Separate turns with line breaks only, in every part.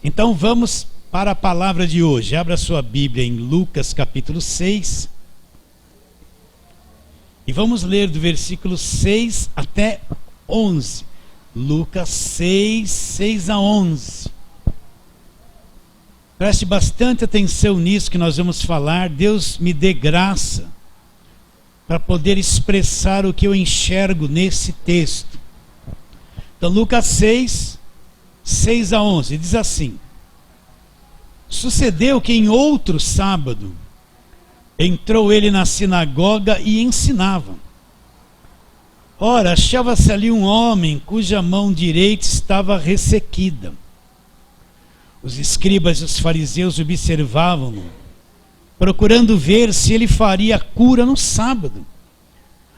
Então vamos para a palavra de hoje. Abra sua Bíblia em Lucas capítulo 6. E vamos ler do versículo 6 até 11. Lucas 6, 6 a 11. Preste bastante atenção nisso que nós vamos falar. Deus me dê graça para poder expressar o que eu enxergo nesse texto. Então Lucas 6, 6 a 11, diz assim: Sucedeu que em outro sábado entrou ele na sinagoga e ensinava. Ora, achava-se ali um homem cuja mão direita estava ressequida. Os escribas e os fariseus observavam-no, procurando ver se ele faria cura no sábado,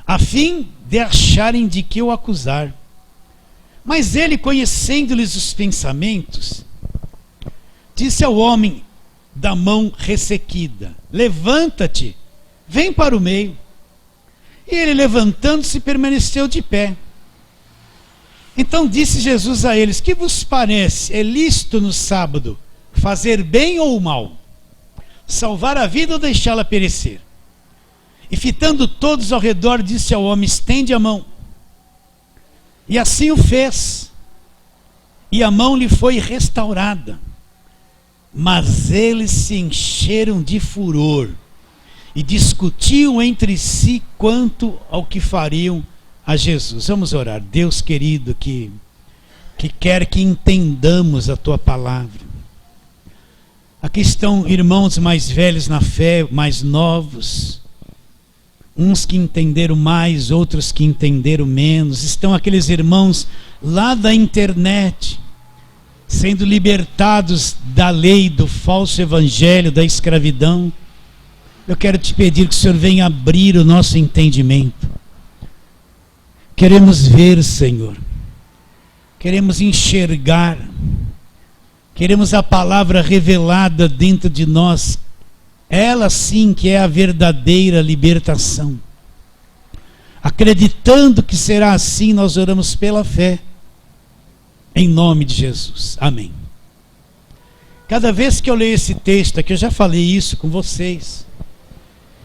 a fim de acharem de que o acusar. Mas ele, conhecendo-lhes os pensamentos, disse ao homem da mão ressequida: Levanta-te, vem para o meio. E ele, levantando-se, permaneceu de pé. Então disse Jesus a eles: Que vos parece? É lícito no sábado fazer bem ou mal? Salvar a vida ou deixá-la perecer? E fitando todos ao redor, disse ao homem: Estende a mão. E assim o fez. E a mão lhe foi restaurada. Mas eles se encheram de furor e discutiam entre si quanto ao que fariam a Jesus. Vamos orar. Deus querido, que quer que entendamos a tua palavra. Aqui estão irmãos mais velhos na fé, mais novos, uns que entenderam mais, outros que entenderam menos. Estão aqueles irmãos lá da internet, sendo libertados da lei, do falso evangelho, da escravidão. Eu quero te pedir que o Senhor venha abrir o nosso entendimento. Queremos ver, Senhor. Queremos enxergar. Queremos a palavra revelada dentro de nós. Ela sim que é a verdadeira libertação. Acreditando que será assim, nós oramos pela fé. Em nome de Jesus. Amém. Cada vez que eu leio esse texto aqui, eu já falei isso com vocês,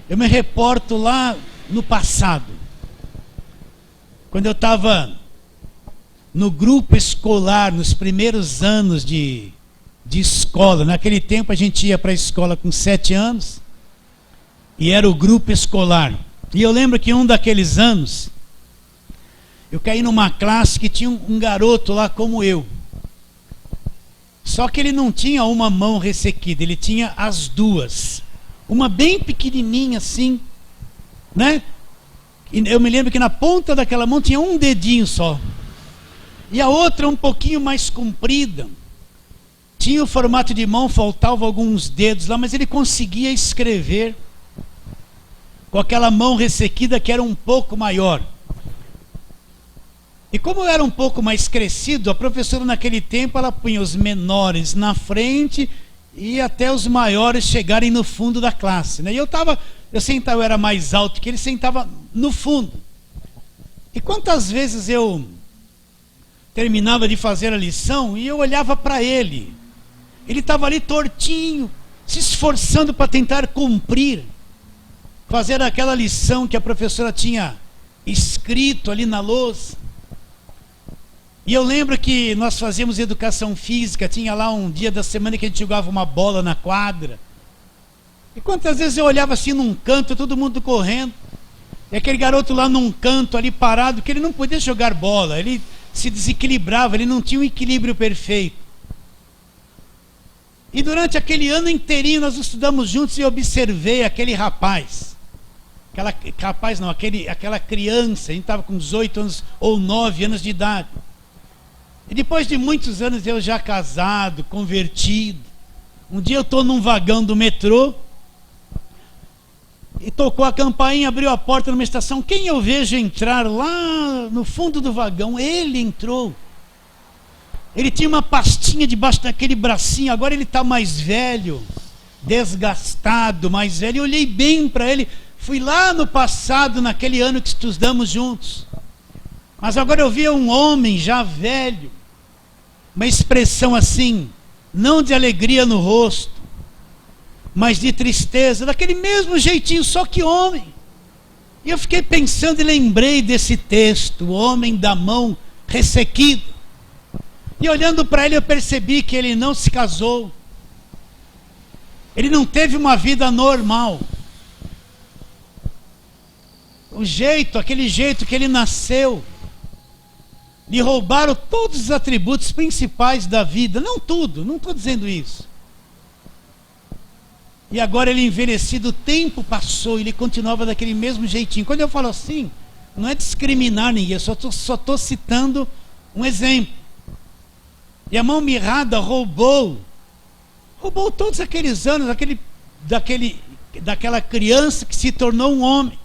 eu me reporto lá no passado, quando eu estava no grupo escolar, nos primeiros anos de escola. Naquele tempo a gente ia para a escola com 7 anos, e era o grupo escolar. E eu lembro que um daqueles anos, eu caí numa classe que tinha um garoto lá como eu. Só que ele não tinha uma mão ressequida, ele tinha as duas. Uma bem pequenininha assim, né? E eu me lembro que na ponta daquela mão tinha um dedinho só. E a outra um pouquinho mais comprida. Tinha o formato de mão, faltavam alguns dedos lá, mas ele conseguia escrever com aquela mão ressequida que era um pouco maior. E como eu era um pouco mais crescido, a professora naquele tempo, ela punha os menores na frente e até os maiores chegarem no fundo da classe, né? E eu era mais alto que ele, sentava no fundo. E quantas vezes eu terminava de fazer a lição e eu olhava para ele. Ele estava ali tortinho, se esforçando para tentar cumprir, fazer aquela lição que a professora tinha escrito ali na lousa. E eu lembro que nós fazíamos educação física, tinha lá um dia da semana que a gente jogava uma bola na quadra. E quantas vezes eu olhava assim num canto, todo mundo correndo, e aquele garoto lá num canto ali parado, que ele não podia jogar bola, ele se desequilibrava, ele não tinha um equilíbrio perfeito. E durante aquele ano inteirinho nós estudamos juntos e eu observei aquele rapaz. Aquela criança, a gente estava com 18 anos ou 9 anos de idade. E depois de muitos anos eu já casado, convertido, um dia eu estou num vagão do metrô e tocou a campainha, abriu a porta numa estação. Quem eu vejo entrar lá no fundo do vagão? Ele entrou. Ele tinha uma pastinha debaixo daquele bracinho. Agora ele está mais velho, desgastado, mais velho. Eu olhei bem para ele. Fui lá no passado, naquele ano que estudamos juntos. Mas agora eu via um homem já velho, uma expressão assim, não de alegria no rosto, mas de tristeza, daquele mesmo jeitinho, só que homem. E eu fiquei pensando e lembrei desse texto, o homem da mão ressequida. E olhando para ele eu percebi que ele não se casou. Ele não teve uma vida normal. Aquele jeito que ele nasceu, lhe roubaram todos os atributos principais da vida. Não tudo, não estou dizendo isso. E agora ele envelhecido, o tempo passou e ele continuava daquele mesmo jeitinho. Quando eu falo assim, não é discriminar ninguém, eu só estou citando um exemplo. E a mão mirrada roubou todos aqueles anos, daquela criança que se tornou um homem.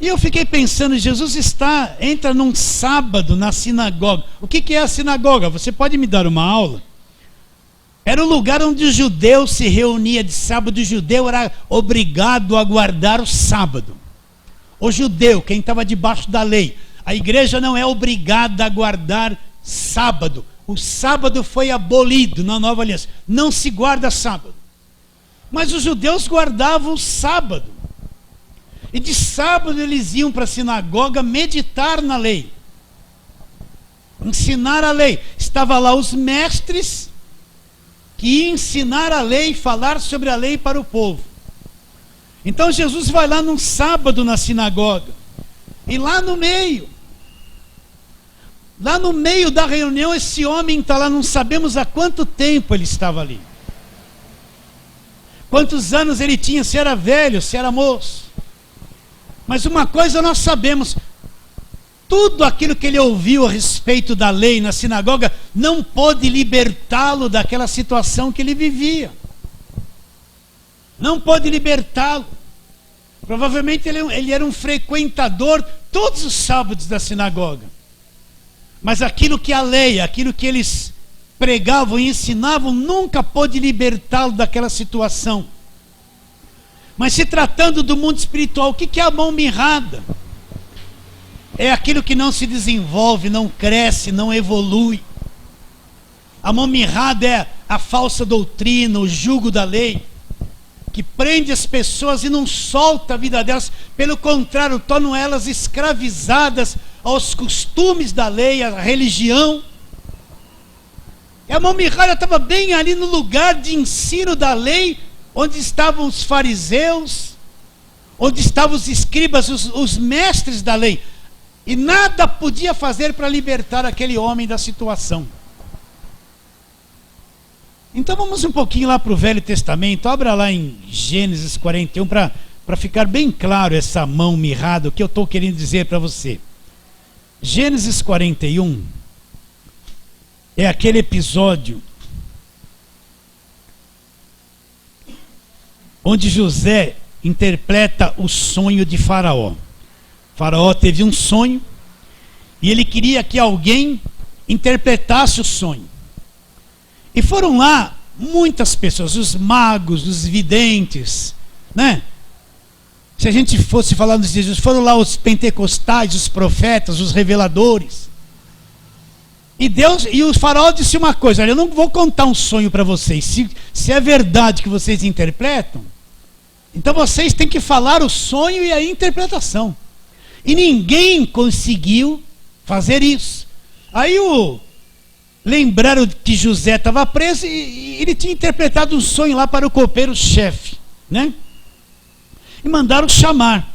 E eu fiquei pensando, Jesus entra num sábado na sinagoga. O que é a sinagoga? Você pode me dar uma aula? Era o lugar onde os judeus se reuniam de sábado. O judeu era obrigado a guardar o sábado. O judeu, quem estava debaixo da lei. A igreja não é obrigada a guardar sábado. O sábado foi abolido na nova aliança. Não se guarda sábado. Mas os judeus guardavam o sábado. E de sábado eles iam para a sinagoga meditar na lei. Ensinar a lei. Estava lá os mestres que iam ensinar a lei, falar sobre a lei para o povo. Então Jesus vai lá num sábado na sinagoga. E lá no meio da reunião, esse homem está lá, não sabemos há quanto tempo ele estava ali. Quantos anos ele tinha, se era velho, se era moço. Mas uma coisa nós sabemos, tudo aquilo que ele ouviu a respeito da lei na sinagoga não pôde libertá-lo daquela situação que ele vivia. Não pôde libertá-lo. Provavelmente ele era um frequentador todos os sábados da sinagoga. Mas aquilo que a lei, aquilo que eles pregavam e ensinavam, nunca pôde libertá-lo daquela situação. Mas se tratando do mundo espiritual, o que é a mão mirrada? É aquilo que não se desenvolve, não cresce, não evolui. A mão mirrada é a falsa doutrina, o jugo da lei, que prende as pessoas e não solta a vida delas. Pelo contrário, tornam elas escravizadas aos costumes da lei, à religião. E a mão mirrada estava bem ali no lugar de ensino da lei, onde estavam os fariseus, onde estavam os escribas, os mestres da lei. E nada podia fazer para libertar aquele homem da situação. Então vamos um pouquinho lá para o Velho Testamento. Abra lá em Gênesis 41 para ficar bem claro essa mão mirrada, o que eu estou querendo dizer para você. Gênesis 41 é aquele episódio onde José interpreta o sonho de Faraó. Faraó teve um sonho e ele queria que alguém interpretasse o sonho. E foram lá muitas pessoas, os magos, os videntes, né? Se a gente fosse falar nos dias, foram lá os pentecostais, os profetas, os reveladores. E o Faraó disse uma coisa: olha, eu não vou contar um sonho para vocês. Se é verdade que vocês interpretam, então vocês têm que falar o sonho e a interpretação. E ninguém conseguiu fazer isso. Aí lembraram que José estava preso e ele tinha interpretado um sonho lá para o copeiro-chefe, né? E mandaram chamar.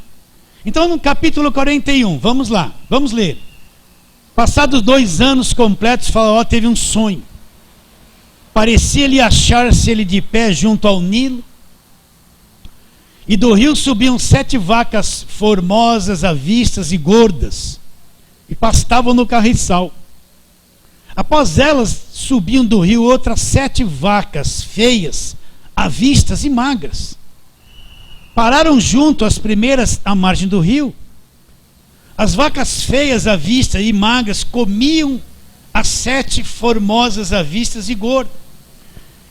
Então no capítulo 41, vamos lá, vamos ler. Passados 2 anos completos, Faraó teve um sonho. Parecia-lhe achar-se ele de pé junto ao Nilo, e do rio subiam 7 vacas formosas, avistas e gordas, e pastavam no carriçal. Após elas subiam do rio outras 7 vacas feias, avistas e magras. Pararam junto às primeiras à margem do rio. As vacas feias, avistas e magras comiam as 7 formosas, avistas e gordas.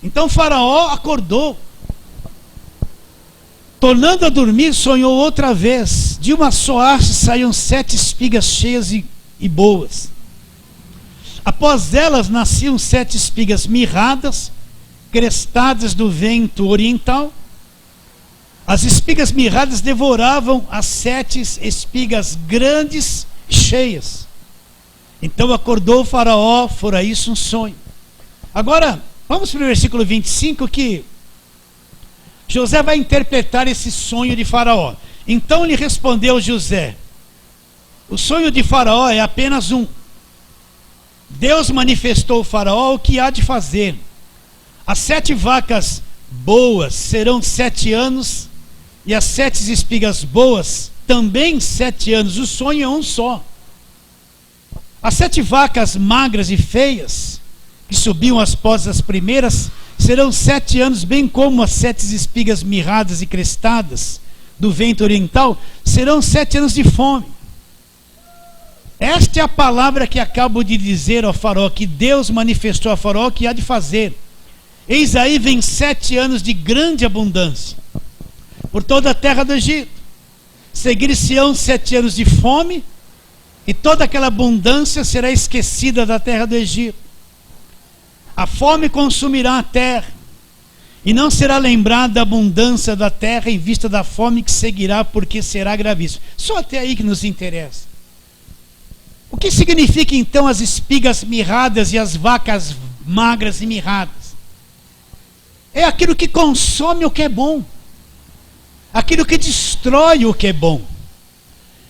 Então Faraó acordou. Tornando a dormir, sonhou outra vez. De uma só haste saíam 7 espigas cheias e boas. Após elas nasciam 7 espigas mirradas, crestadas do vento oriental. As espigas mirradas devoravam as 7 espigas grandes e cheias. Então acordou o faraó, fora isso um sonho. Agora, vamos para o versículo 25, que José vai interpretar esse sonho de faraó. Então lhe respondeu José: o sonho de faraó é apenas um. Deus manifestou ao faraó o que há de fazer. As 7 vacas boas serão 7 anos, e as 7 espigas boas também 7 anos. O sonho é um só. As 7 vacas magras e feias, que subiam após as primeiras, serão 7 anos, bem como as 7 espigas mirradas e crestadas do vento oriental, serão 7 anos de fome. Esta é a palavra que acabo de dizer ao faraó, que Deus manifestou ao faraó que há de fazer. Eis aí vem 7 anos de grande abundância por toda a terra do Egito. Seguir-se-ão 7 anos de fome, e toda aquela abundância será esquecida da terra do Egito. A fome consumirá a terra, e não será lembrada a abundância da terra em vista da fome que seguirá, porque será gravíssimo. Só até aí que nos interessa. O que significa então as espigas mirradas e as vacas magras e mirradas? É aquilo que consome o que é bom, aquilo que destrói o que é bom.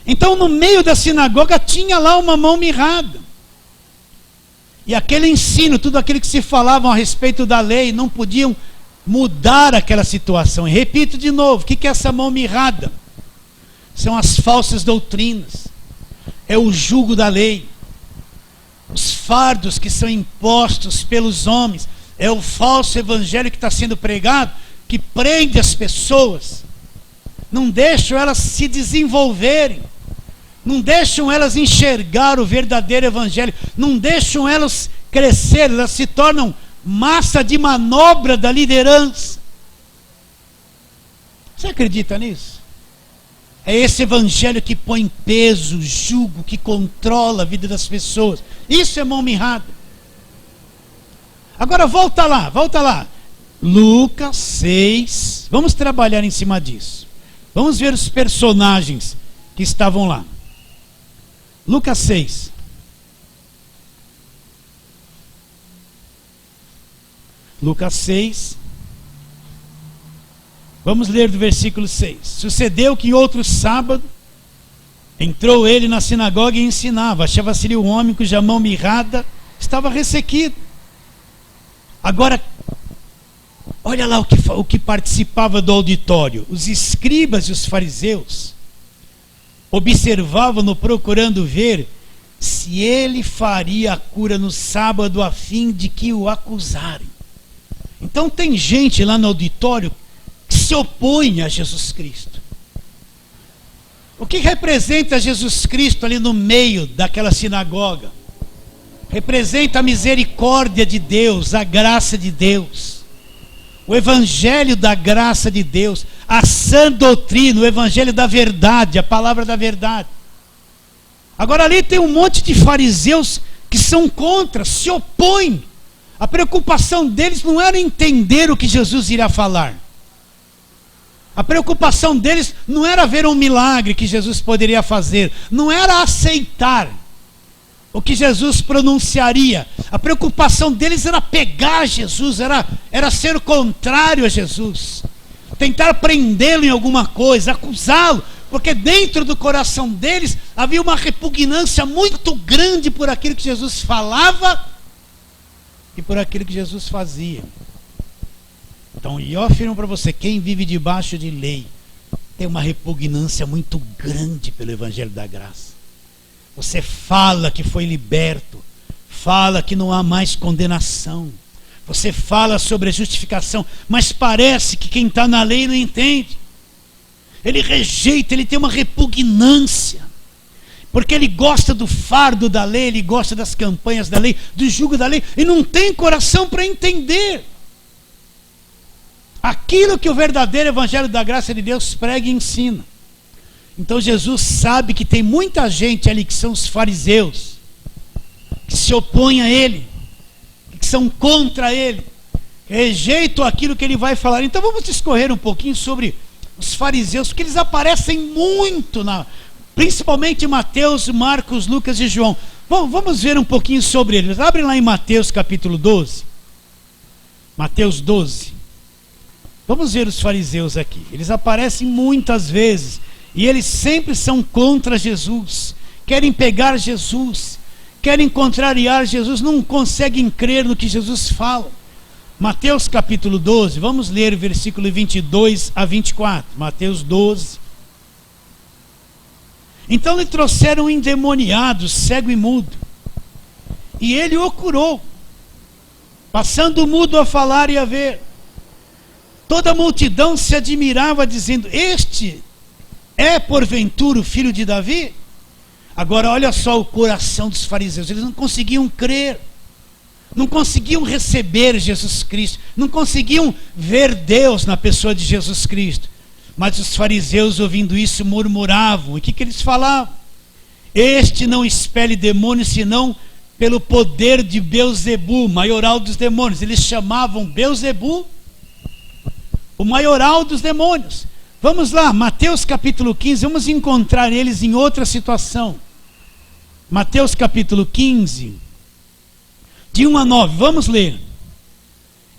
Então no meio da sinagoga tinha lá uma mão mirrada. E aquele ensino, tudo aquilo que se falava a respeito da lei, não podiam mudar aquela situação. E repito de novo, o que é essa mão mirrada? São as falsas doutrinas, é o jugo da lei, os fardos que são impostos pelos homens, é o falso evangelho que está sendo pregado, que prende as pessoas, não deixam elas se desenvolverem, não deixam elas enxergar o verdadeiro evangelho, não deixam elas crescer, elas se tornam massa de manobra da liderança. Você acredita nisso? É esse evangelho que põe peso, jugo, que controla a vida das pessoas. Isso é mão mirrada. Agora volta lá. Lucas 6. Vamos trabalhar em cima disso. Vamos ver os personagens que estavam lá. Lucas 6. Lucas 6. Vamos ler do versículo 6. Sucedeu que em outro sábado entrou ele na sinagoga e ensinava. Achava-se ali um homem cuja mão mirrada estava ressequida. Agora, olha lá o que participava do auditório. Os escribas e os fariseus observavam-no, procurando ver se ele faria a cura no sábado, a fim de que o acusarem. Então tem gente lá no auditório que se opõe a Jesus Cristo. O que representa Jesus Cristo ali no meio daquela sinagoga? Representa a misericórdia de Deus, a graça de Deus, o evangelho da graça de Deus, a sã doutrina, o evangelho da verdade, a palavra da verdade. Agora ali tem um monte de fariseus que são contra, se opõem. A preocupação deles não era entender o que Jesus iria falar. A preocupação deles não era ver um milagre que Jesus poderia fazer, não era aceitar o que Jesus pronunciaria. A preocupação deles era pegar Jesus, era ser contrário a Jesus, tentar prendê-lo em alguma coisa, acusá-lo, porque dentro do coração deles havia uma repugnância muito grande por aquilo que Jesus falava e por aquilo que Jesus fazia. Então, eu afirmo para você, quem vive debaixo de lei tem uma repugnância muito grande pelo evangelho da graça. Você fala que foi liberto, fala que não há mais condenação, você fala sobre a justificação, mas parece que quem está na lei não entende. Ele rejeita, ele tem uma repugnância, porque ele gosta do fardo da lei, ele gosta das campanhas da lei, do jugo da lei, e não tem coração para entender aquilo que o verdadeiro evangelho da graça de Deus prega e ensina. Então Jesus sabe que tem muita gente ali que são os fariseus, que se opõem a ele, que são contra ele, rejeitam aquilo que ele vai falar. Então vamos discorrer um pouquinho sobre os fariseus, porque eles aparecem muito, principalmente em Mateus, Marcos, Lucas e João. Bom, vamos ver um pouquinho sobre eles. Abrem lá em Mateus capítulo 12. Mateus 12. Vamos ver os fariseus aqui. Eles aparecem muitas vezes e eles sempre são contra Jesus. Querem pegar Jesus, querem contrariar Jesus, não conseguem crer no que Jesus fala. Mateus capítulo 12, vamos ler versículo 22 a 24. Mateus 12. Então lhe trouxeram um endemoniado, cego e mudo, e ele o curou, passando o mudo a falar e a ver. Toda a multidão se admirava, dizendo: este é porventura o filho de Davi? Agora olha só o coração dos fariseus, eles não conseguiam crer, não conseguiam receber Jesus Cristo, não conseguiam ver Deus na pessoa de Jesus Cristo. Mas os fariseus, ouvindo isso, murmuravam. E o que eles falavam? Este não expele demônios, senão pelo poder de Belzebu, maioral dos demônios. Eles chamavam Belzebu o maioral dos demônios. Vamos lá, Mateus capítulo 15, vamos encontrar eles em outra situação. Mateus capítulo 15, de 1 a 9, vamos ler.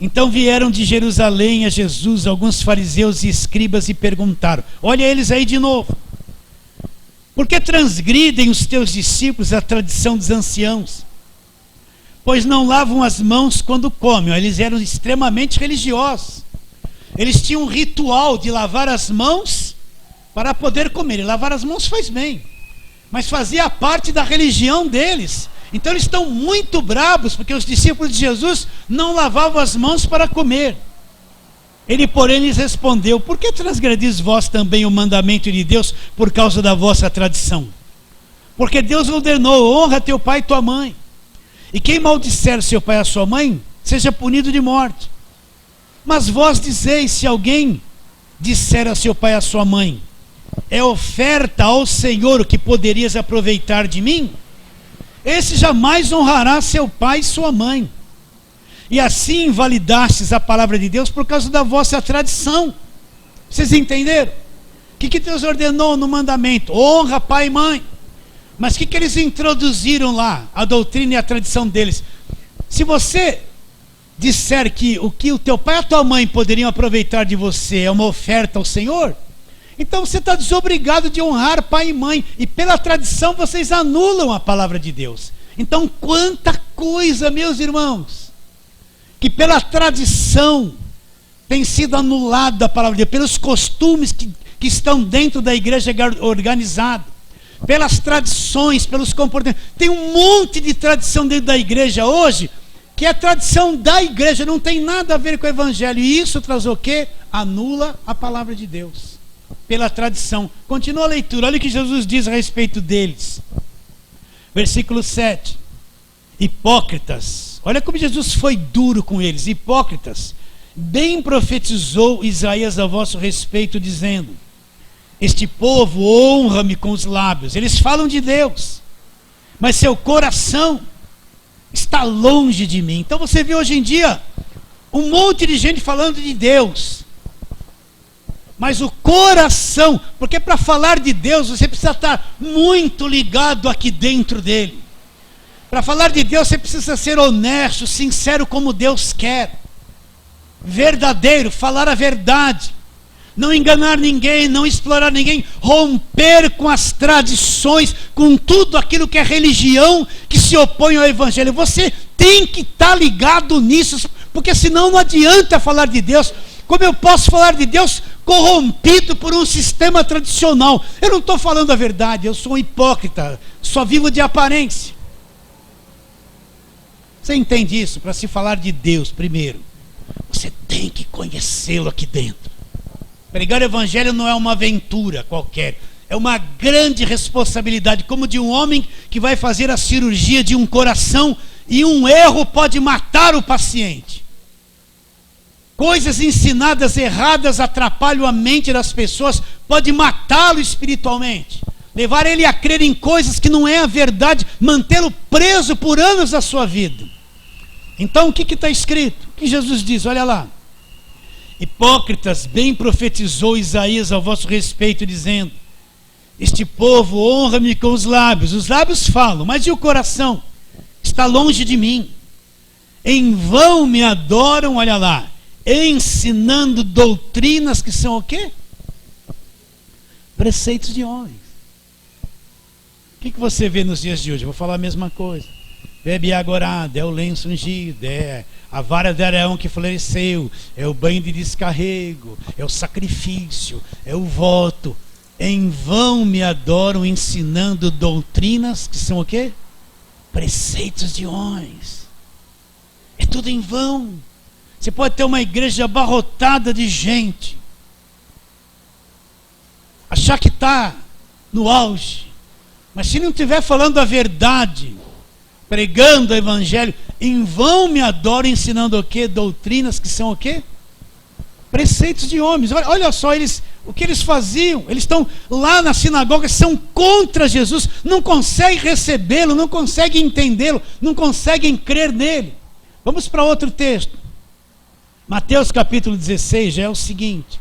Então vieram de Jerusalém a Jesus alguns fariseus e escribas e perguntaram, olha eles aí de novo: por que transgridem os teus discípulos a tradição dos anciãos? Pois não lavam as mãos quando comem. Eles eram extremamente religiosos. Eles tinham um ritual de lavar as mãos para poder comer. E lavar as mãos faz bem, mas fazia parte da religião deles. Então eles estão muito bravos porque os discípulos de Jesus não lavavam as mãos para comer. Ele, porém, lhes respondeu: por que transgredis vós também o mandamento de Deus por causa da vossa tradição? Porque Deus ordenou: honra teu pai e tua mãe, e quem maldisser seu pai e a sua mãe seja punido de morte. Mas vós dizeis: se alguém disser a seu pai e a sua mãe, é oferta ao Senhor o que poderias aproveitar de mim, esse jamais honrará seu pai e sua mãe. E assim invalidastes a palavra de Deus por causa da vossa tradição. Vocês entenderam? O que Deus ordenou no mandamento? Honra pai e mãe. Mas o que eles introduziram lá? A doutrina e a tradição deles. Se você disser que o teu pai e a tua mãe poderiam aproveitar de você é uma oferta ao Senhor, então você está desobrigado de honrar pai e mãe, e pela tradição vocês anulam a palavra de Deus. Então quanta coisa, meus irmãos, que pela tradição tem sido anulada a palavra de Deus, pelos costumes que estão dentro da igreja organizada, pelas tradições, pelos comportamentos. Tem um monte de tradição dentro da igreja hoje, que é a tradição da igreja, não tem nada a ver com o evangelho, e isso traz o quê? Anula a palavra de Deus pela tradição. Continua a leitura, olha o que Jesus diz a respeito deles. Versículo 7. Hipócritas. Olha como Jesus foi duro com eles. Hipócritas, bem profetizou Isaías a vosso respeito, dizendo: este povo honra-me com os lábios. Eles falam de Deus, mas seu coração está longe de mim. Então você vê hoje em dia um monte de gente falando de Deus, mas o coração, porque para falar de Deus você precisa estar muito ligado aqui dentro dele. Para falar de Deus você precisa ser honesto, sincero como Deus quer, verdadeiro, falar a verdade, não enganar ninguém, não explorar ninguém, romper com as tradições, com tudo aquilo que é religião que se opõe ao evangelho. Você tem que estar ligado nisso, porque senão não adianta falar de Deus. Como eu posso falar de Deus corrompido por um sistema tradicional? Eu não estou falando a verdade, eu sou um hipócrita, só vivo de aparência. Você entende isso? Para se falar de Deus, primeiro, você tem que conhecê-lo aqui dentro. Pregar o evangelho não é uma aventura qualquer, é uma grande responsabilidade, como de um homem que vai fazer a cirurgia de um coração e um erro pode matar o paciente. Coisas ensinadas erradas atrapalham a mente das pessoas, pode matá-lo espiritualmente. levar ele a crer em coisas que não é a verdade, mantê-lo preso por anos da sua vida. Então o que está escrito? O que Jesus diz? Olha lá. Hipócritas, bem profetizou Isaías ao vosso respeito, dizendo: este povo honra-me com os lábios falam, mas e o coração? Está longe de mim. Em vão me adoram, olha lá, ensinando doutrinas que são o quê? Preceitos de homens. O que você vê nos dias de hoje? Eu vou falar a mesma coisa. Bebe água orada, é o lenço ungido, é a vara de Arão que floresceu, é o banho de descarrego, é o sacrifício, é o voto. Em vão me adoram ensinando doutrinas que são o quê? Preceitos de homens. É tudo em vão. Você pode ter uma igreja abarrotada de gente, achar que está no auge, mas se não estiver falando a verdade, pregando o evangelho, em vão me adoram ensinando o quê? Doutrinas que são o quê? Preceitos de homens. Olha só, o que eles faziam. Eles estão lá na sinagoga, são contra Jesus, não conseguem recebê-lo, não conseguem entendê-lo, não conseguem crer nele. Vamos para outro texto. Mateus capítulo 16 já é o seguinte.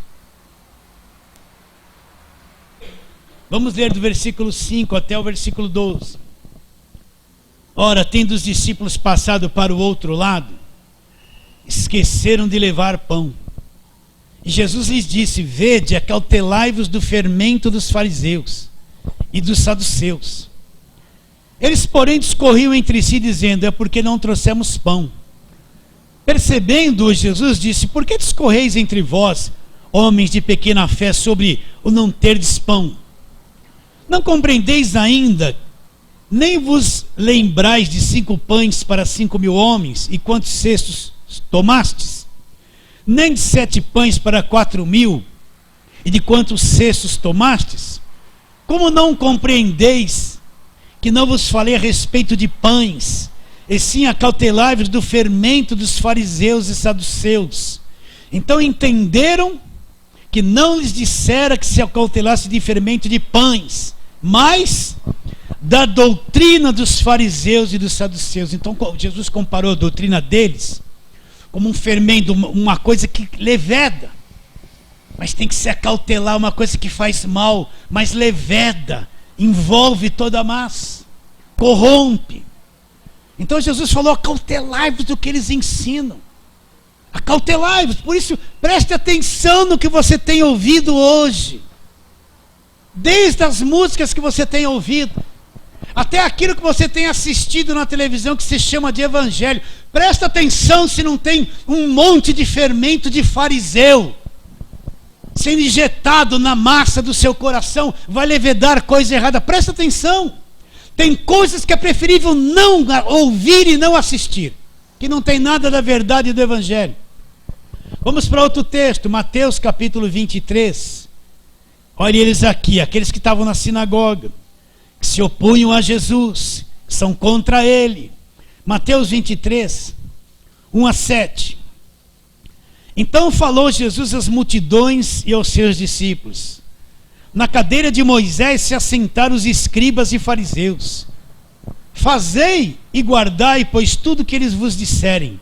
Vamos ler do versículo 5 até o versículo 12. Ora, tendo os discípulos passado para o outro lado, esqueceram de levar pão. E Jesus lhes disse: vede, acautelai-vos do fermento dos fariseus e dos saduceus. Eles, porém, discorriam entre si, dizendo: é porque não trouxemos pão. Percebendo-o, Jesus disse: por que discorreis entre vós, homens de pequena fé, sobre o não terdes pão? Não compreendeis ainda, nem vos lembrais de 5 pães para 5.000 homens, e quantos cestos tomastes? Nem de 7 pães para 4.000, e de quantos cestos tomastes? Como não compreendeis que não vos falei a respeito de pães, e sim acautelai-vos do fermento dos fariseus e saduceus? Então entenderam que não lhes dissera que se acautelasse de fermento de pães, mas da doutrina dos fariseus e dos saduceus. Então Jesus comparou a doutrina deles como um fermento, uma coisa que leveda, mas tem que se acautelar, uma coisa que faz mal, mas leveda, envolve toda a massa, corrompe. Então Jesus falou: acautelai-vos do que eles ensinam, acautelai-vos. Por isso, preste atenção no que você tem ouvido hoje, desde as músicas que você tem ouvido, até aquilo que você tem assistido na televisão que se chama de evangelho. Presta atenção se não tem um monte de fermento de fariseu sendo injetado na massa do seu coração, vai levedar coisa errada. Presta atenção. Tem coisas que é preferível não ouvir e não assistir, que não tem nada da verdade do evangelho. Vamos para outro texto, Mateus capítulo 23. Olha eles aqui, aqueles que estavam na sinagoga, que se opunham a Jesus, que são contra ele. Mateus 23, 1 a 7. Então falou Jesus às multidões e aos seus discípulos: na cadeira de Moisés se assentaram os escribas e fariseus. Fazei e guardai, pois, tudo que eles vos disserem.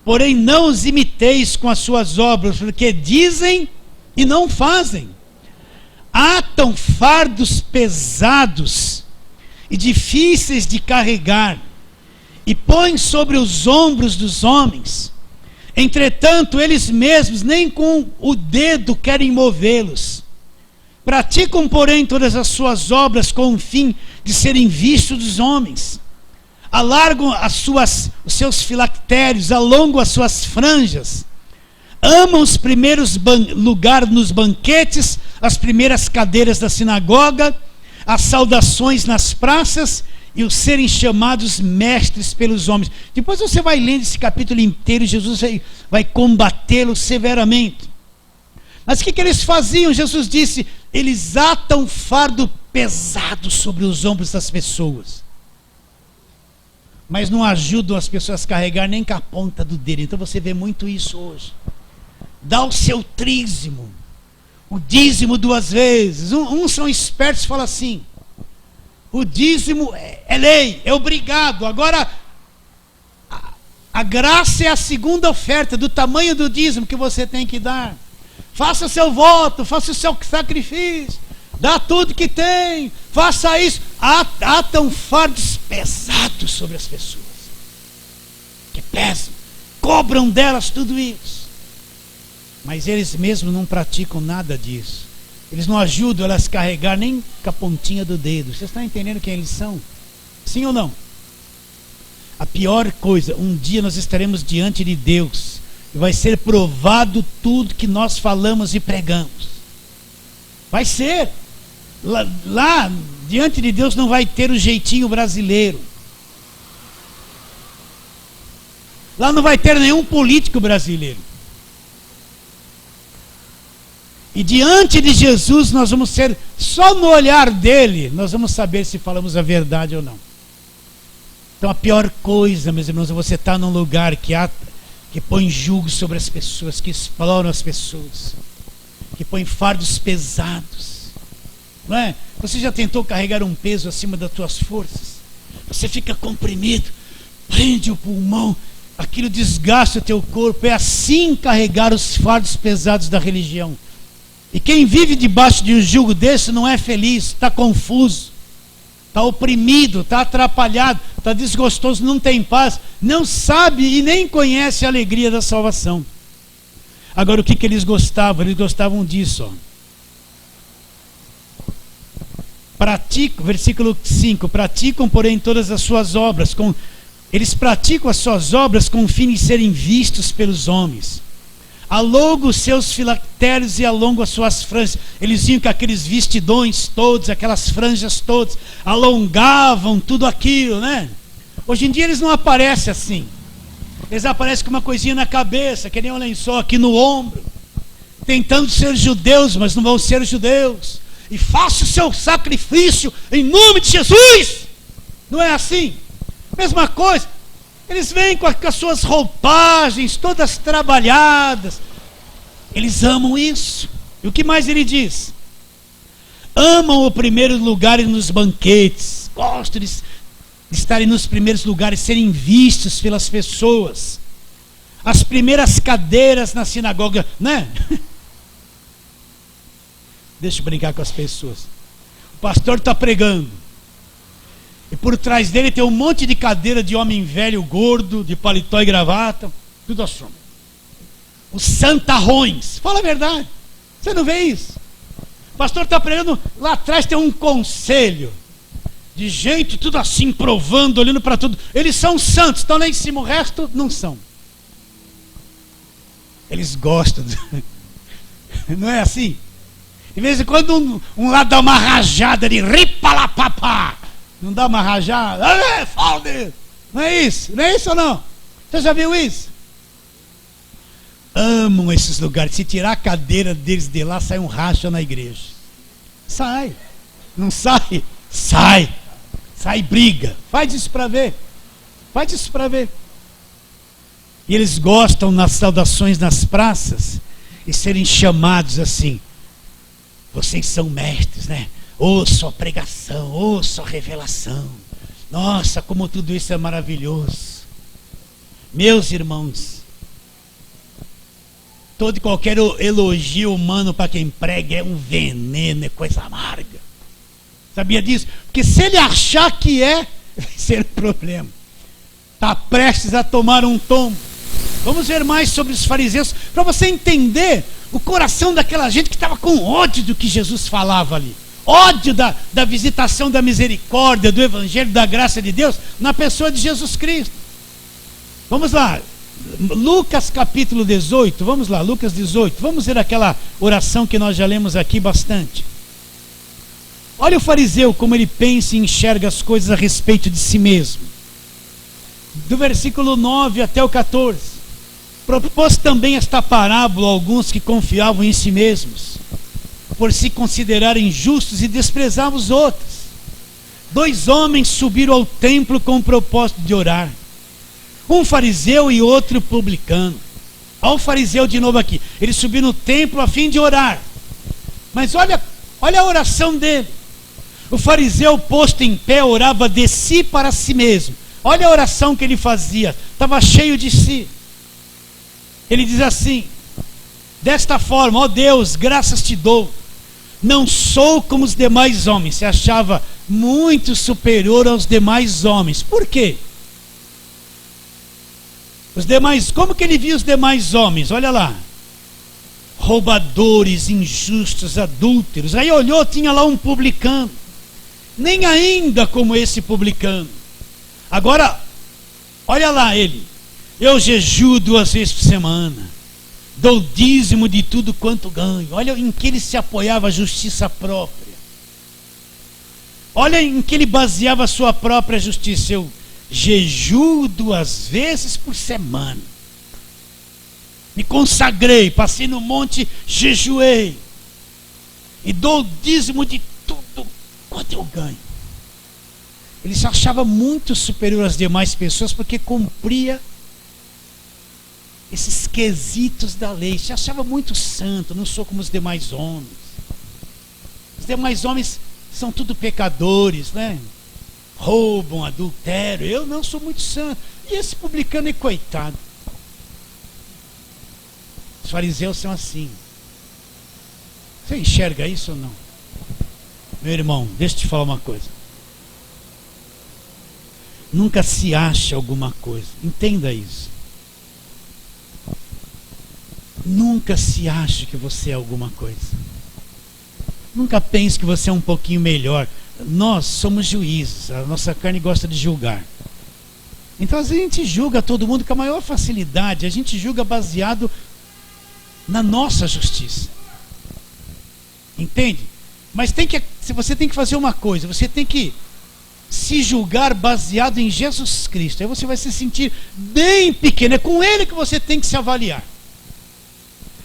Porém não os imiteis com as suas obras, porque dizem e não fazem. Atam fardos pesados e difíceis de carregar, e põem sobre os ombros dos homens. Entretanto, eles mesmos nem com o dedo querem movê-los. Praticam, porém, todas as suas obras com o fim de serem vistos dos homens. Alargam os seus filactérios, alongam as suas franjas. Amam os primeiros lugares nos banquetes, as primeiras cadeiras da sinagoga, as saudações nas praças e os serem chamados mestres pelos homens. Depois você vai lendo esse capítulo inteiro, Jesus vai combatê-lo severamente. Mas o que eles faziam? Jesus disse: eles atam fardo pesado sobre os ombros das pessoas, mas não ajudam as pessoas a carregar nem com a ponta do dedo. Então você vê muito isso hoje. Dá o seu trízimo, o dízimo 2 vezes. Uns são espertos e falam assim: O dízimo é lei, é obrigado. Agora, a graça é a segunda oferta, do tamanho do dízimo que você tem que dar. Faça o seu voto, faça o seu sacrifício, dá tudo que tem, faça isso. Atam fardos pesados sobre as pessoas, que pesam, cobram delas tudo isso. Mas eles mesmos não praticam nada disso. Eles não ajudam elas a carregar nem com a pontinha do dedo. Vocês estão entendendo quem eles são? Sim ou não? A pior coisa, um dia nós estaremos diante de Deus e vai ser provado tudo que nós falamos e pregamos. Vai ser. Lá diante de Deus não vai ter o jeitinho brasileiro. Lá não vai ter nenhum político brasileiro. E diante de Jesus nós vamos ser, só no olhar dele, nós vamos saber se falamos a verdade ou não. Então a pior coisa, meus irmãos, é você estar num lugar que põe jugo sobre as pessoas, que exploram as pessoas, que põe fardos pesados. Não é? Você já tentou carregar um peso acima das tuas forças? Você fica comprimido, prende o pulmão, aquilo desgasta o teu corpo. É assim carregar os fardos pesados da religião. E quem vive debaixo de um jugo desse não é feliz, está confuso, está oprimido, está atrapalhado, está desgostoso, não tem paz, não sabe e nem conhece a alegria da salvação. Agora o que eles gostavam? Eles gostavam disso, praticam, versículo 5, praticam porém todas as suas obras, eles praticam as suas obras com o fim de serem vistos pelos homens. Alongam os seus filactérios e alongam as suas franjas. Eles iam com aqueles vestidões todos, aquelas franjas todas, alongavam tudo aquilo, né? Hoje em dia eles não aparecem assim. Eles aparecem com uma coisinha na cabeça, que nem um lençol aqui no ombro, tentando ser judeus, mas não vão ser judeus. E faça o seu sacrifício em nome de Jesus. Não é assim? Mesma coisa. Eles vêm com as suas roupagens todas trabalhadas. Eles amam isso. E o que mais ele diz? Amam o primeiro lugar nos banquetes. Gostam de estarem nos primeiros lugares, serem vistos pelas pessoas. As primeiras cadeiras na sinagoga, né? Deixa eu brincar com as pessoas. O pastor está pregando. E por trás dele tem um monte de cadeira de homem velho, gordo, de paletó e gravata, tudo assim. Os santarrões, fala a verdade. Você não vê isso? O pastor está pregando, lá atrás tem um conselho de gente tudo assim, provando, olhando para tudo. Eles são santos, estão lá em cima, o resto não são. Eles gostam. Não é assim? De vez em quando um lá dá uma rajada de ripalapapá. Não dá uma rajada? Falde! Não é isso? Não é isso ou não? Você já viu isso? Amam esses lugares. Se tirar a cadeira deles de lá, sai um racha na igreja. Sai. Não sai? Sai. Sai briga. Faz isso para ver. Faz isso para ver. E eles gostam nas saudações nas praças e serem chamados assim. Vocês são mestres, né? Ouço a pregação, ouço a revelação. Nossa, como tudo isso é maravilhoso. Meus irmãos, todo e qualquer elogio humano para quem prega é um veneno, é coisa amarga. Sabia disso? Porque se ele achar que vai ser um problema. Está prestes a tomar um tombo. Vamos ver mais sobre os fariseus, para você entender o coração daquela gente que estava com ódio do que Jesus falava ali. Ódio da visitação da misericórdia, do evangelho, da graça de Deus na pessoa de Jesus Cristo. Vamos lá, Lucas capítulo 18, vamos lá, Lucas 18, vamos ver aquela oração que nós já lemos aqui bastante. Olha o fariseu como ele pensa e enxerga as coisas a respeito de si mesmo. Do versículo 9 até o 14. Propôs também esta parábola a alguns que confiavam em si mesmos, por se considerarem justos e desprezavam os outros. 2 homens subiram ao templo com o propósito de orar, um fariseu e outro publicano. Olha o fariseu de novo aqui, ele subiu no templo a fim de orar. Mas olha a oração dele. O fariseu, posto em pé, orava de si para si mesmo. Olha a oração que ele fazia, estava cheio de si. Ele diz assim: desta forma, ó Deus, graças te dou. Não sou como os demais homens. Se achava muito superior aos demais homens. Por quê? Os demais, como que ele via os demais homens? Olha lá. Roubadores, injustos, adúlteros. Aí olhou, tinha lá um publicano. Nem ainda como esse publicano. Agora, olha lá ele. Eu jejuo 2 vezes por semana. Dou dízimo de tudo quanto ganho. Olha em que ele se apoiava a justiça própria. Olha em que ele baseava a sua própria justiça. Eu jejuo 2 vezes por semana. Me consagrei, passei no monte, jejuei. E dou dízimo de tudo quanto eu ganho. Ele se achava muito superior às demais pessoas porque cumpria esses quesitos da lei. Se achava muito santo. Não sou como os demais homens. Os demais homens são tudo pecadores, né? Roubam, adultério. Eu não sou muito santo. E esse publicano é coitado. Os fariseus são assim. Você enxerga isso ou não? Meu irmão, deixa eu te falar uma coisa. Nunca se acha alguma coisa. Entenda isso. Nunca se ache que você é alguma coisa. Nunca pense que você é um pouquinho melhor. Nós somos juízes. A nossa carne gosta de julgar. Então a gente julga todo mundo com a maior facilidade. A gente julga baseado na nossa justiça. Entende? Mas você tem que fazer uma coisa. Você tem que se julgar baseado em Jesus Cristo. Aí você vai se sentir bem pequeno. É com Ele que você tem que se avaliar.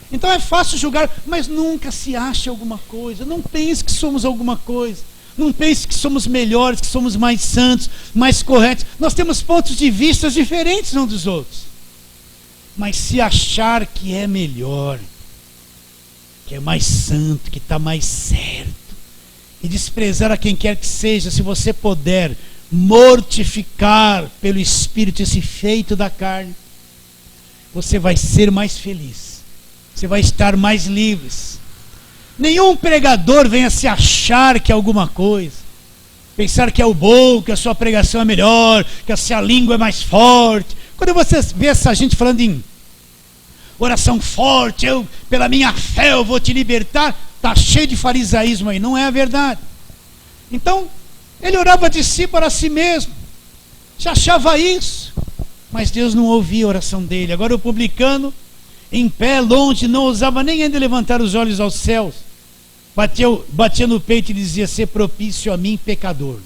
Então é fácil julgar, mas nunca se ache alguma coisa. Não pense que somos alguma coisa. Não pense que somos melhores, que somos mais santos, mais corretos. Nós temos pontos de vista diferentes uns dos outros. Mas se achar que é melhor, que é mais santo, que está mais certo, e desprezar a quem quer que seja, se você puder mortificar pelo Espírito esse feito da carne, você vai ser mais feliz. Você vai estar mais livre. Nenhum pregador venha se achar que é alguma coisa. Pensar que é o bom, que a sua pregação é melhor, que a sua língua é mais forte. Quando você vê essa gente falando em oração forte, pela minha fé eu vou te libertar, está cheio de farisaísmo aí, não é a verdade. Então, ele orava de si para si mesmo. Se achava isso. Mas Deus não ouvia a oração dele. Agora o publicano, em pé, longe, não ousava nem ainda levantar os olhos aos céus. Batia no peito e dizia: ser propício a mim, pecador.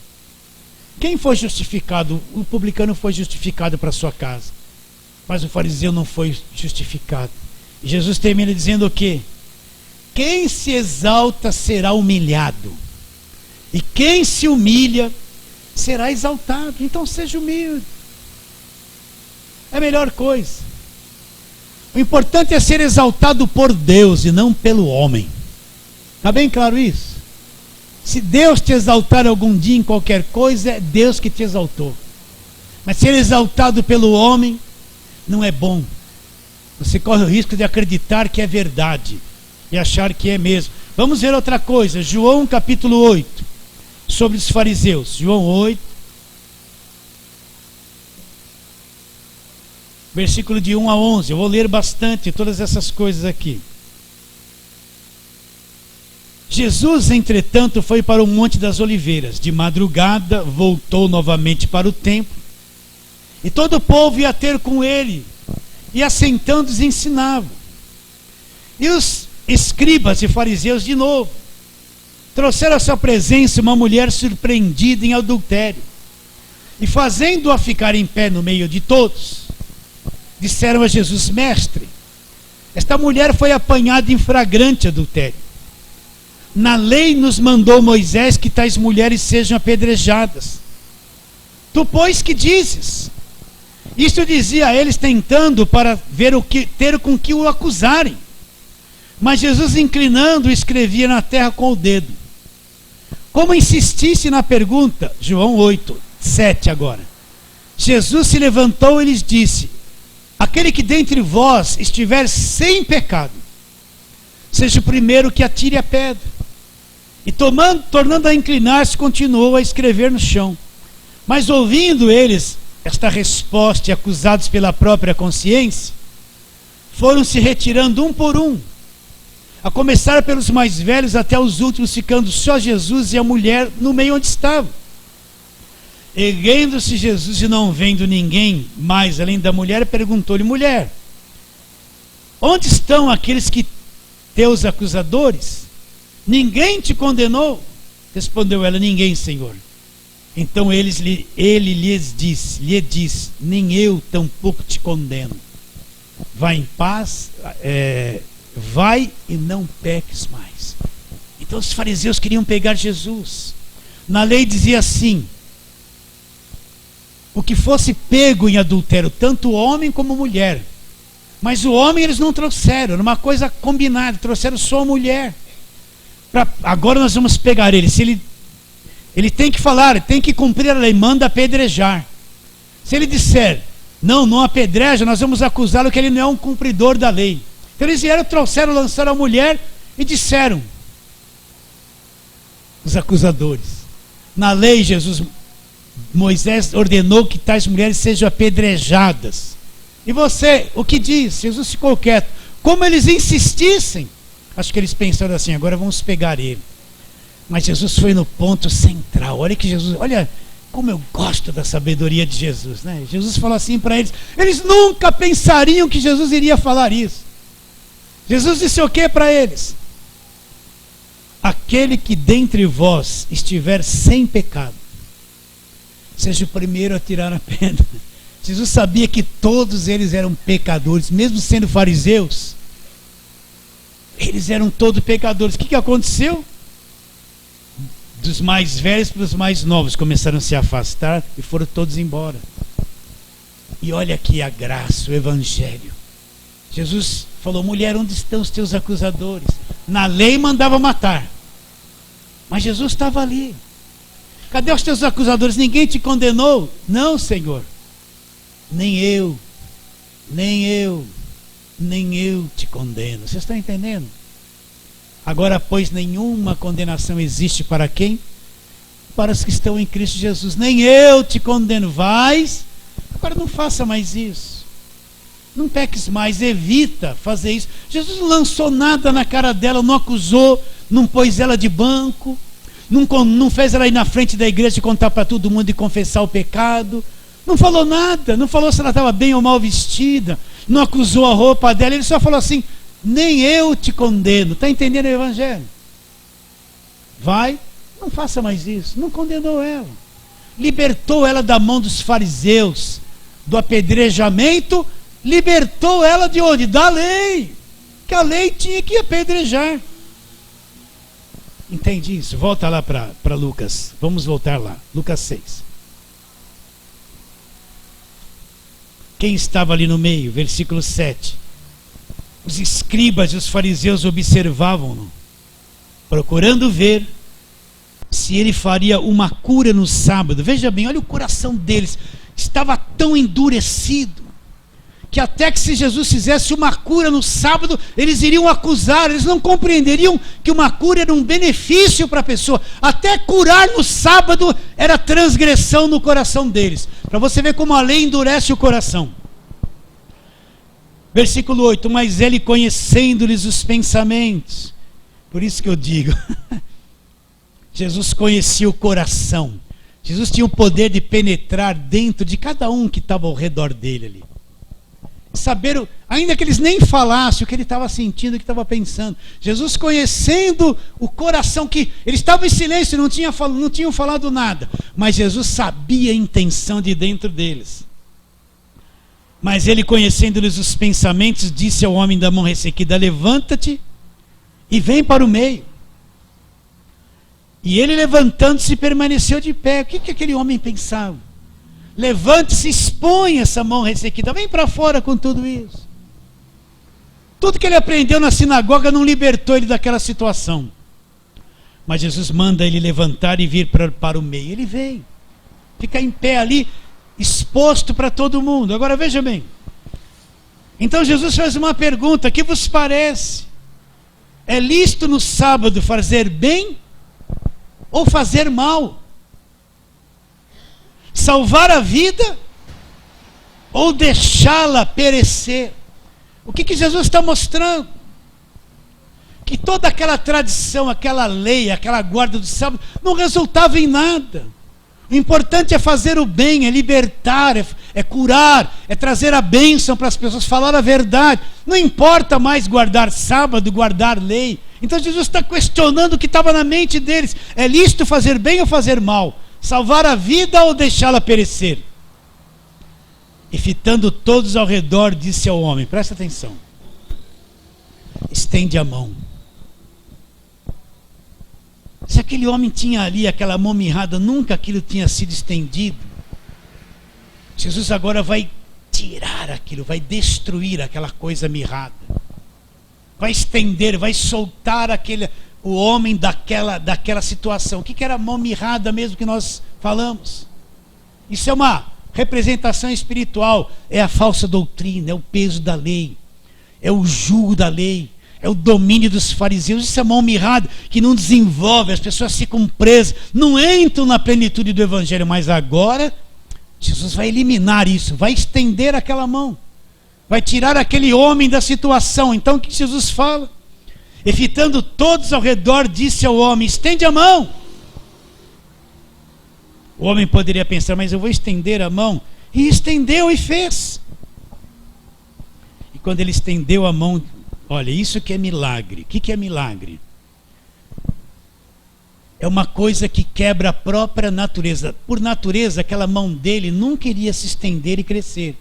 Quem foi justificado? O publicano foi justificado para sua casa. Mas o fariseu não foi justificado. E Jesus termina dizendo o quê? Quem se exalta será humilhado. E quem se humilha será exaltado. Então seja humilde. É a melhor coisa. O importante é ser exaltado por Deus e não pelo homem. Está bem claro isso? Se Deus te exaltar algum dia em qualquer coisa, é Deus que te exaltou. Mas ser exaltado pelo homem não é bom. Você corre o risco de acreditar que é verdade e achar que é mesmo. Vamos ver outra coisa. João capítulo 8, sobre os fariseus. João 8. Versículo de 1 a 11, eu vou ler bastante todas essas coisas aqui. Jesus, entretanto, foi para o Monte das Oliveiras. De madrugada, voltou novamente para o templo. E todo o povo ia ter com ele. E assentando-os ensinava. E os escribas e fariseus de novo trouxeram à sua presença uma mulher surpreendida em adultério. E fazendo-a ficar em pé no meio de todos, disseram a Jesus: mestre, esta mulher foi apanhada em flagrante adultério. Na lei nos mandou Moisés que tais mulheres sejam apedrejadas. Tu, pois, que dizes? Isto dizia a eles, tentando para ver ter com que o acusarem. Mas Jesus, inclinando, escrevia na terra com o dedo. Como insistisse na pergunta, João 8, 7 agora. Jesus se levantou e lhes disse: aquele que dentre vós estiver sem pecado, seja o primeiro que atire a pedra. E tornando a inclinar-se, continuou a escrever no chão. Mas ouvindo eles esta resposta e acusados pela própria consciência, foram se retirando um por um, a começar pelos mais velhos até os últimos, ficando só Jesus e a mulher no meio onde estavam. Erguendo-se Jesus e não vendo ninguém mais além da mulher, perguntou-lhe: mulher, onde estão aqueles que teus acusadores? Ninguém te condenou? Respondeu ela: ninguém, Senhor. Então ele lhe disse: nem eu tampouco te condeno. Vai em paz, vai e não peques mais. Então os fariseus queriam pegar Jesus. Na lei dizia assim: o que fosse pego em adultério, tanto homem como mulher. Mas o homem eles não trouxeram, era uma coisa combinada, trouxeram só a mulher. Agora nós vamos pegar ele. Se ele tem que falar, tem que cumprir a lei, manda apedrejar. Se ele disser, não apedreja, nós vamos acusá-lo que ele não é um cumpridor da lei. Então eles vieram, trouxeram, lançaram a mulher e disseram, os acusadores: na lei, Moisés ordenou que tais mulheres sejam apedrejadas. E você, o que diz? Jesus ficou quieto. Como eles insistissem, acho que eles pensaram assim: agora vamos pegar ele. Mas Jesus foi no ponto central. Olha como eu gosto da sabedoria de Jesus, né? Jesus falou assim para eles. Eles nunca pensariam que Jesus iria falar isso. Jesus disse o que para eles? Aquele que dentre vós estiver sem pecado, seja o primeiro a tirar a pedra. Jesus sabia que todos eles eram pecadores, mesmo sendo fariseus. Eles eram todos pecadores. O que aconteceu? Dos mais velhos para os mais novos começaram a se afastar e foram todos embora. E olha aqui a graça, o evangelho. Jesus falou: mulher, onde estão os teus acusadores? Na lei mandava matar, mas Jesus estava ali. Cadê os teus acusadores? Ninguém te condenou? Não, Senhor. Nem eu te condeno. Vocês estão entendendo? Agora, pois, nenhuma condenação existe para quem? Para os que estão em Cristo Jesus. Nem eu te condeno. Vais, agora não faça mais isso. Não peques mais, evita fazer isso. Jesus não lançou nada na cara dela, não acusou, não pôs ela de banco, não fez ela ir na frente da igreja e contar para todo mundo e confessar o pecado. Não falou nada, não falou se ela estava bem ou mal vestida, não acusou a roupa dela, ele só falou assim: nem eu te condeno. Está entendendo o evangelho? Vai, não faça mais isso. Não condenou ela, libertou ela da mão dos fariseus, do apedrejamento, libertou ela de onde? Da lei, que a lei tinha que apedrejar. Entende isso? Volta lá para Lucas, vamos voltar lá, Lucas 6. Quem estava ali no meio? Versículo 7. Os escribas e os fariseus observavam-no, procurando ver se ele faria uma cura no sábado. Veja bem, olha o coração deles. Estava tão endurecido que até que se Jesus fizesse uma cura no sábado, eles iriam acusar. Eles não compreenderiam que uma cura era um benefício para a pessoa. Até curar no sábado era transgressão no coração deles. Para você ver como a lei endurece o coração. Versículo 8. Mas ele, conhecendo-lhes os pensamentos, por isso que eu digo, Jesus conhecia o coração. Jesus tinha o poder de penetrar dentro de cada um que estava ao redor dele ali. Saber, ainda que eles nem falassem o que ele estava sentindo, o que estava pensando. Jesus, conhecendo o coração, que eles estavam em silêncio, não tinham falado nada, mas Jesus sabia a intenção de dentro deles. Mas ele, conhecendo-lhes os pensamentos, disse ao homem da mão ressequida: levanta-te e vem para o meio. E ele, levantando-se, permaneceu de pé. O que aquele homem pensava? Levante-se, expõe essa mão ressequida, vem para fora com tudo isso. Tudo que ele aprendeu na sinagoga não libertou ele daquela situação. Mas Jesus manda ele levantar e vir para o meio. Ele veio, fica em pé ali, exposto para todo mundo. Agora veja bem. Então Jesus faz uma pergunta: que vos parece? É lícito no sábado fazer bem ou fazer mal? Salvar a vida ou deixá-la perecer? O que Jesus está mostrando? Que toda aquela tradição, aquela lei, aquela guarda do sábado não resultava em nada. O importante é fazer o bem, é libertar, é curar, é trazer a bênção para as pessoas, falar a verdade. Não importa mais guardar sábado, guardar lei. Então Jesus está questionando o que estava na mente deles. É lícito fazer bem ou fazer mal? Salvar a vida ou deixá-la perecer? E fitando todos ao redor, disse ao homem: presta atenção, estende a mão. Se aquele homem tinha ali aquela mão mirrada, nunca aquilo tinha sido estendido. Jesus agora vai tirar aquilo, vai destruir aquela coisa mirrada, vai estender, vai soltar o homem daquela situação. O que era a mão mirrada mesmo que nós falamos? Isso é uma representação espiritual, é a falsa doutrina, é o peso da lei, é o jugo da lei, é o domínio dos fariseus. Isso é mão mirrada, que não desenvolve, as pessoas ficam presas, não entram na plenitude do evangelho. Mas agora Jesus vai eliminar isso, vai estender aquela mão, vai tirar aquele homem da situação. Então o que Jesus fala? E fitando todos ao redor, disse ao homem: estende a mão. O homem poderia pensar: mas eu vou estender a mão. E estendeu e fez. E quando ele estendeu a mão, olha, isso que é milagre. O que é milagre? É uma coisa que quebra a própria natureza. Por natureza, aquela mão dele nunca iria se estender e crescer.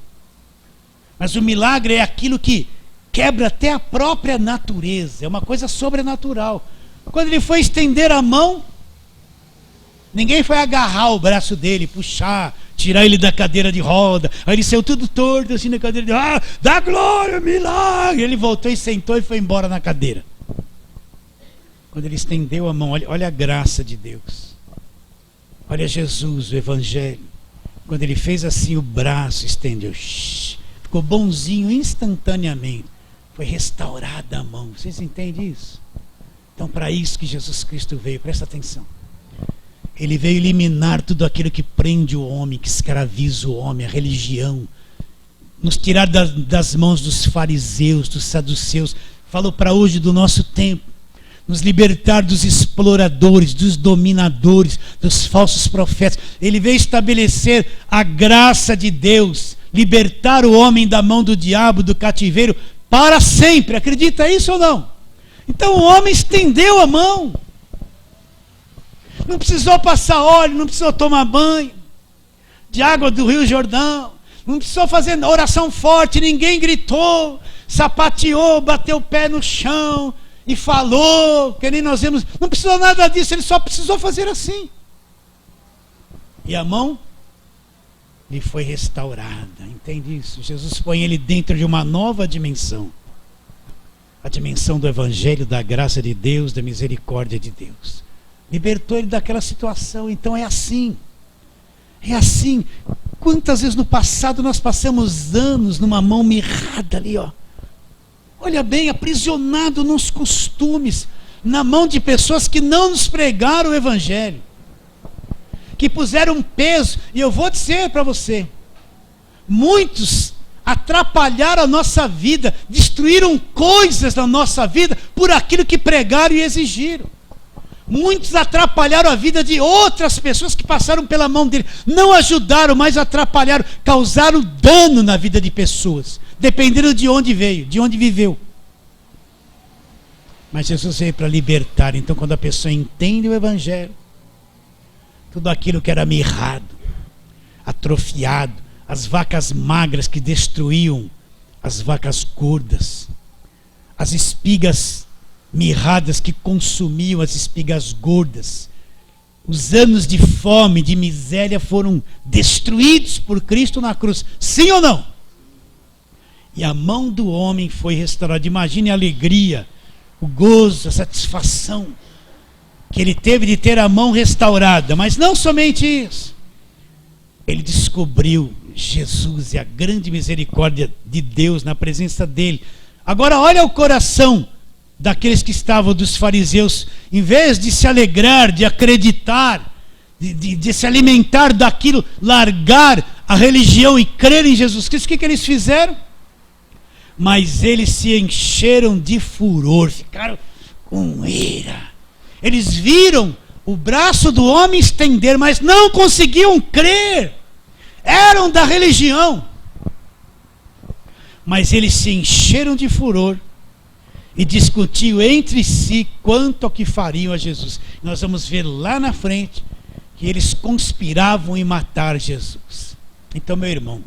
Mas o milagre é aquilo que quebra até a própria natureza. É uma coisa sobrenatural. Quando ele foi estender a mão, ninguém foi agarrar o braço dele, puxar, tirar ele da cadeira de roda. Aí ele saiu tudo torto assim na cadeira de roda. Dá glória, milagre! Ele voltou e sentou e foi embora na cadeira. Quando ele estendeu a mão, olha a graça de Deus. Olha Jesus, o evangelho. Quando ele fez assim o braço, estendeu, ficou bonzinho instantaneamente. Foi restaurada a mão. Vocês entendem isso? Então, para isso que Jesus Cristo veio, presta atenção. Ele veio eliminar tudo aquilo que prende o homem, que escraviza o homem, a religião. Nos tirar das mãos dos fariseus, dos saduceus. Falou para hoje do nosso tempo. Nos libertar dos exploradores, dos dominadores, dos falsos profetas. Ele veio estabelecer a graça de Deus, libertar o homem da mão do diabo, do cativeiro, para sempre. Acredita isso ou não? Então o homem estendeu a mão. Não precisou passar óleo, não precisou tomar banho de água do Rio Jordão, não precisou fazer oração forte, ninguém gritou, sapateou, bateu o pé no chão e falou, que nem nós vemos. Não precisou nada disso, ele só precisou fazer assim. E a mão lhe foi restaurada. Entende isso? Jesus põe ele dentro de uma nova dimensão. A dimensão do evangelho, da graça de Deus, da misericórdia de Deus. Libertou ele daquela situação. Então é assim. É assim. Quantas vezes no passado nós passamos anos numa mão mirrada ali, ó. Olha bem, aprisionado nos costumes, na mão de pessoas que não nos pregaram o evangelho, que puseram peso. E eu vou dizer para você, muitos atrapalharam a nossa vida, destruíram coisas na nossa vida por aquilo que pregaram e exigiram. Muitos atrapalharam a vida de outras pessoas que passaram pela mão dele. Não ajudaram, mas atrapalharam, causaram dano na vida de pessoas, dependendo de onde veio, de onde viveu. Mas Jesus veio para libertar. Então, quando a pessoa entende o evangelho, tudo aquilo que era mirrado, atrofiado, as vacas magras que destruíam as vacas gordas, as espigas mirradas que consumiam as espigas gordas, os anos de fome, de miséria foram destruídos por Cristo na cruz. Sim ou não? E a mão do homem foi restaurada. Imagine a alegria, o gozo, a satisfação que ele teve de ter a mão restaurada. Mas não somente isso. Ele descobriu Jesus e a grande misericórdia de Deus na presença dele. Agora olha o coração daqueles que estavam, dos fariseus. Em vez de se alegrar, de acreditar, de se alimentar daquilo, largar a religião e crer em Jesus Cristo, o que eles fizeram? Mas eles se encheram de furor, ficaram com ira. Eles viram o braço do homem estender, mas não conseguiam crer. Eram da religião. Mas eles se encheram de furor e discutiam entre si quanto ao que fariam a Jesus. Nós vamos ver lá na frente que eles conspiravam em matar Jesus. Então, meu irmão,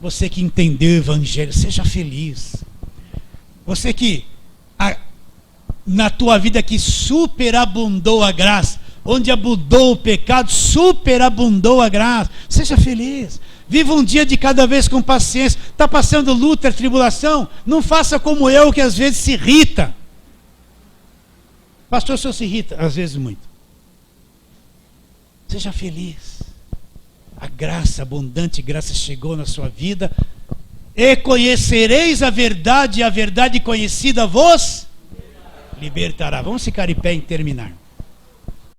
você que entendeu o Evangelho, seja feliz. Você que na tua vida que superabundou a graça, onde abundou o pecado, superabundou a graça. Seja feliz. Viva um dia de cada vez com paciência. Está passando luta, tribulação? Não faça como eu, que às vezes se irrita. Pastor, o senhor se irrita? Às vezes muito. Seja feliz. A graça, a abundante graça chegou na sua vida. E conhecereis a verdade, e a verdade conhecida vos libertará. Vamos ficar em pé e terminar.